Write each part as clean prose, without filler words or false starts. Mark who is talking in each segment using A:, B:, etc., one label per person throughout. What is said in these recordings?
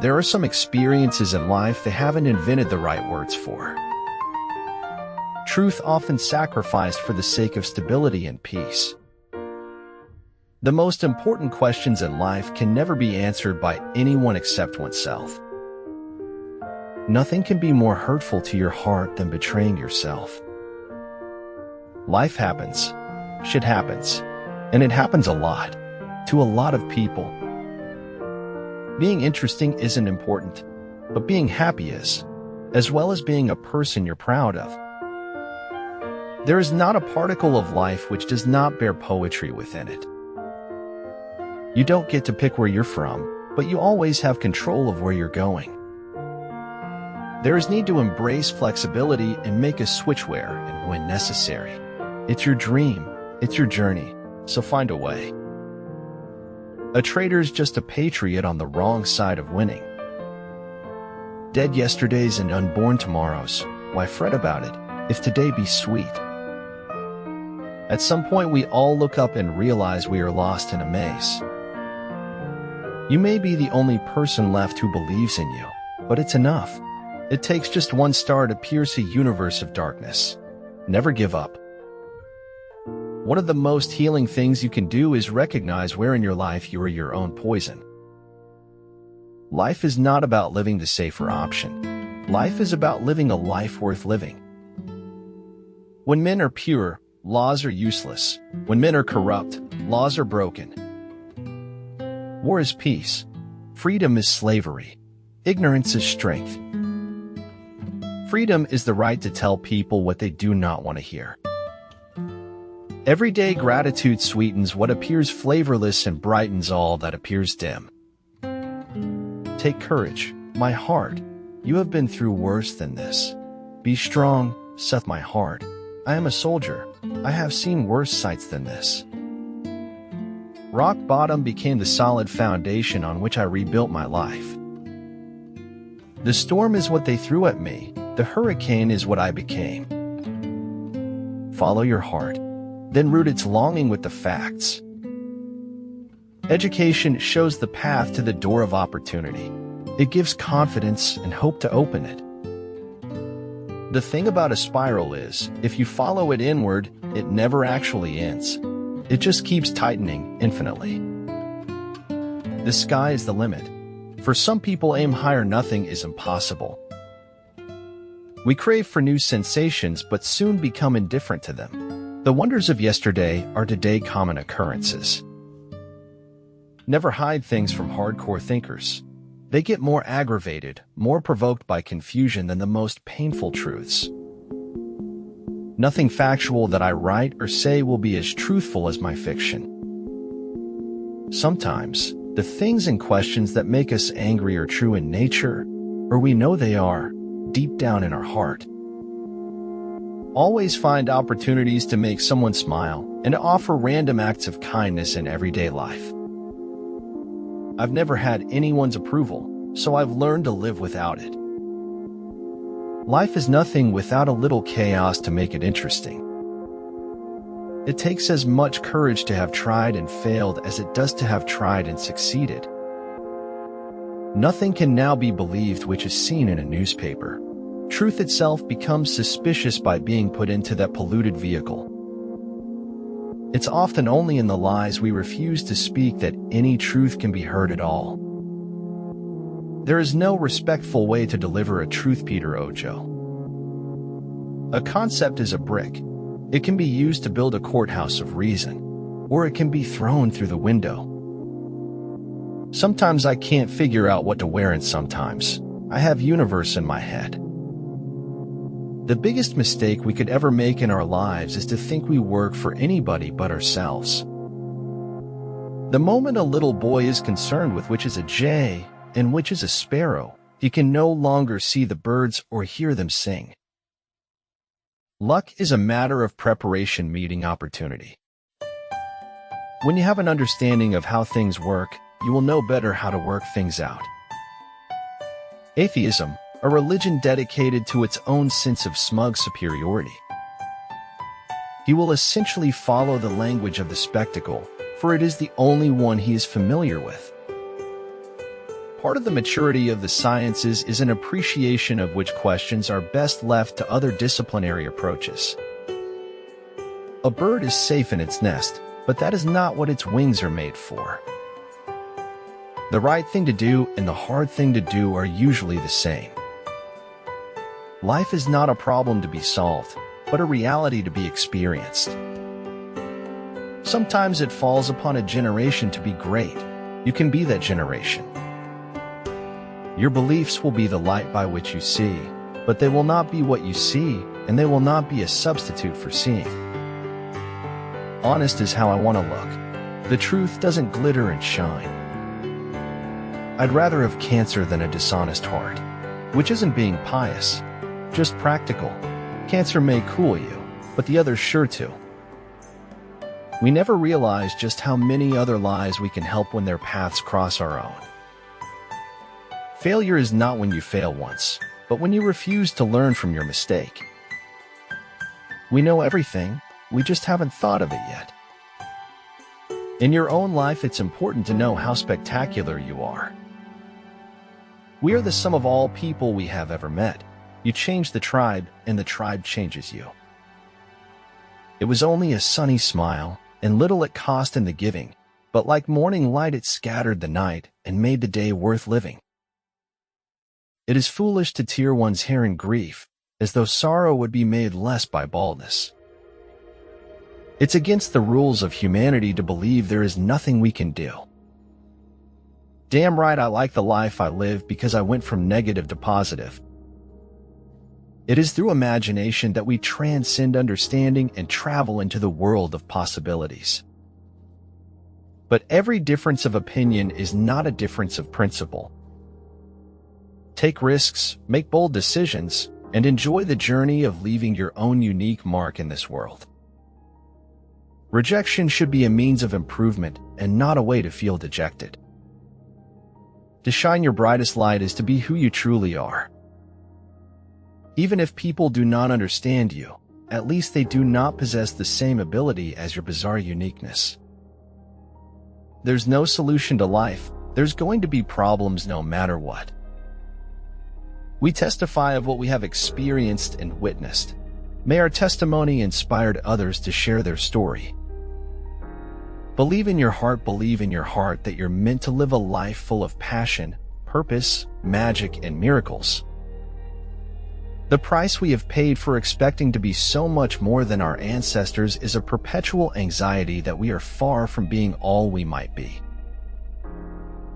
A: There are some experiences in life they haven't invented the right words for. Truth often sacrificed for the sake of stability and peace. The most important questions in life can never be answered by anyone except oneself. Nothing can be more hurtful to your heart than betraying yourself. Life happens, shit happens, and it happens a lot, to a lot of people. Being interesting isn't important, but being happy is, as well as being a person you're proud of. There is not a particle of life which does not bear poetry within it. You don't get to pick where you're from, but you always have control of where you're going. There is need to embrace flexibility and make a switch where and when necessary. It's your dream, it's your journey, so find a way. A traitor's just a patriot on the wrong side of winning. Dead yesterdays and unborn tomorrows, why fret about it, if today be sweet? At some point we all look up and realize we are lost in a maze. You may be the only person left who believes in you, but it's enough. It takes just one star to pierce a universe of darkness. Never give up. One of the most healing things you can do is recognize where in your life you are your own poison. Life is not about living the safer option. Life is about living a life worth living. When men are pure, laws are useless. When men are corrupt, laws are broken. War is peace. Freedom is slavery. Ignorance is strength. Freedom is the right to tell people what they do not want to hear. Everyday gratitude sweetens what appears flavorless and brightens all that appears dim. Take courage, my heart. You have been through worse than this. Be strong, saith my heart. I am a soldier. I have seen worse sights than this. Rock bottom became the solid foundation on which I rebuilt my life. The storm is what they threw at me. The hurricane is what I became. Follow your heart, then root its longing with the facts. Education shows the path to the door of opportunity. It gives confidence and hope to open it. The thing about a spiral is, if you follow it inward, it never actually ends. It just keeps tightening infinitely. The sky is the limit. For some people, aim higher. Nothing is impossible. We crave for new sensations but soon become indifferent to them. The wonders of yesterday are today common occurrences. Never hide things from hardcore thinkers. They get more aggravated, more provoked by confusion than the most painful truths. Nothing factual that I write or say will be as truthful as my fiction. Sometimes, the things and questions that make us angry are true in nature, or we know they are, deep down in our heart. Always find opportunities to make someone smile and to offer random acts of kindness in everyday life. I've never had anyone's approval, so I've learned to live without it. Life is nothing without a little chaos to make it interesting. It takes as much courage to have tried and failed as it does to have tried and succeeded. Nothing can now be believed which is seen in a newspaper. Truth itself becomes suspicious by being put into that polluted vehicle. It's often only in the lies we refuse to speak that any truth can be heard at all. There is no respectful way to deliver a truth, Peter Ojo. A concept is a brick. It can be used to build a courthouse of reason, or it can be thrown through the window. Sometimes I can't figure out what to wear, and sometimes I have universe in my head. The biggest mistake we could ever make in our lives is to think we work for anybody but ourselves. The moment a little boy is concerned with which is a jay and which is a sparrow, he can no longer see the birds or hear them sing. Luck is a matter of preparation meeting opportunity. When you have an understanding of how things work, you will know better how to work things out. Atheism, a religion dedicated to its own sense of smug superiority. He will essentially follow the language of the spectacle, for it is the only one he is familiar with. Part of the maturity of the sciences is an appreciation of which questions are best left to other disciplinary approaches. A bird is safe in its nest, but that is not what its wings are made for. The right thing to do and the hard thing to do are usually the same. Life is not a problem to be solved, but a reality to be experienced. Sometimes it falls upon a generation to be great. You can be that generation. Your beliefs will be the light by which you see, but they will not be what you see, and they will not be a substitute for seeing. Honest is how I want to look. The truth doesn't glitter and shine. I'd rather have cancer than a dishonest heart, which isn't being pious, just practical. Cancer may cool you, but the other's sure to. We never realize just how many other lives we can help when their paths cross our own. Failure is not when you fail once, but when you refuse to learn from your mistake. We know everything, we just haven't thought of it yet. In your own life, it's important to know how spectacular you are. We are the sum of all people we have ever met. You change the tribe, and the tribe changes you. It was only a sunny smile, and little it cost in the giving, but like morning light it scattered the night and made the day worth living. It is foolish to tear one's hair in grief, as though sorrow would be made less by baldness. It's against the rules of humanity to believe there is nothing we can do. Damn right I like the life I live because I went from negative to positive. It is through imagination that we transcend understanding and travel into the world of possibilities. But every difference of opinion is not a difference of principle. Take risks, make bold decisions, and enjoy the journey of leaving your own unique mark in this world. Rejection should be a means of improvement and not a way to feel dejected. To shine your brightest light is to be who you truly are. Even if people do not understand you, at least they do not possess the same ability as your bizarre uniqueness. There's no solution to life. There's going to be problems no matter what. We testify of what we have experienced and witnessed. May our testimony inspire others to share their story. Believe in your heart that you're meant to live a life full of passion, purpose, magic, and miracles. The price we have paid for expecting to be so much more than our ancestors is a perpetual anxiety that we are far from being all we might be.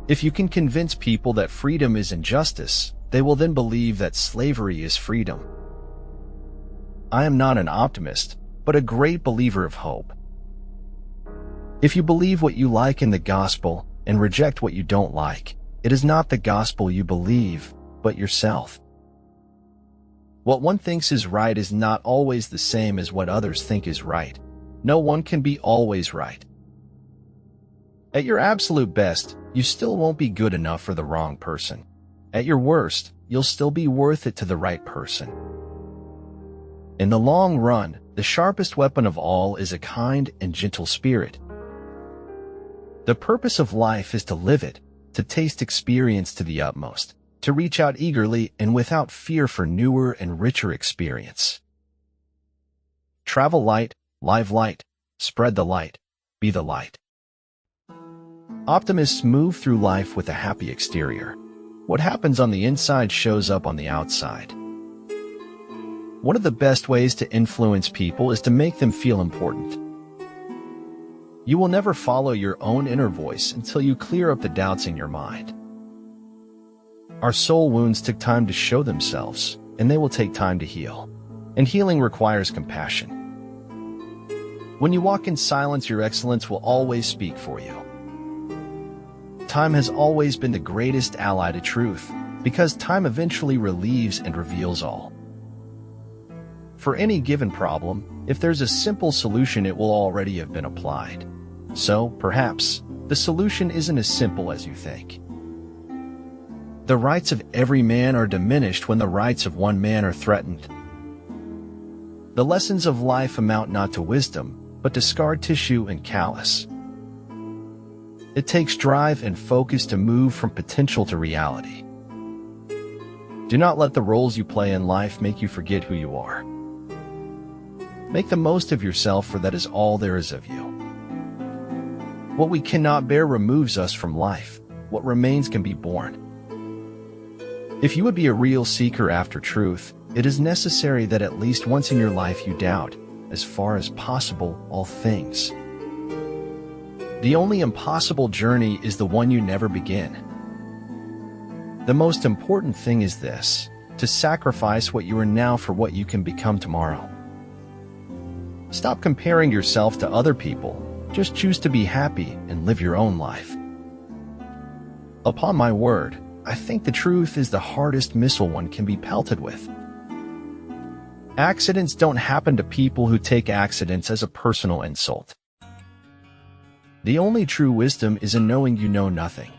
A: If you can convince people that freedom is injustice, they will then believe that slavery is freedom. I am not an optimist, but a great believer of hope. If you believe what you like in the gospel and reject what you don't like, it is not the gospel you believe, but yourself. What one thinks is right is not always the same as what others think is right. No one can be always right. At your absolute best, you still won't be good enough for the wrong person. At your worst, you'll still be worth it to the right person. In the long run, the sharpest weapon of all is a kind and gentle spirit. The purpose of life is to live it, to taste experience to the utmost, to reach out eagerly and without fear for newer and richer experience. Travel light, live light, spread the light, be the light. Optimists move through life with a happy exterior. What happens on the inside shows up on the outside. One of the best ways to influence people is to make them feel important. You will never follow your own inner voice until you clear up the doubts in your mind. Our soul wounds take time to show themselves, and they will take time to heal. And healing requires compassion. When you walk in silence, your excellence will always speak for you. Time has always been the greatest ally to truth, because time eventually relieves and reveals all. For any given problem, if there's a simple solution, it will already have been applied. So, perhaps, the solution isn't as simple as you think. The rights of every man are diminished when the rights of one man are threatened. The lessons of life amount not to wisdom, but to scar tissue and callus. It takes drive and focus to move from potential to reality. Do not let the roles you play in life make you forget who you are. Make the most of yourself, for that is all there is of you. What we cannot bear removes us from life. What remains can be borne. If you would be a real seeker after truth, it is necessary that at least once in your life you doubt, as far as possible, all things. The only impossible journey is the one you never begin. The most important thing is this: to sacrifice what you are now for what you can become tomorrow. Stop comparing yourself to other people. Just choose to be happy and live your own life. Upon my word, I think the truth is the hardest missile one can be pelted with. Accidents don't happen to people who take accidents as a personal insult. The only true wisdom is in knowing you know nothing.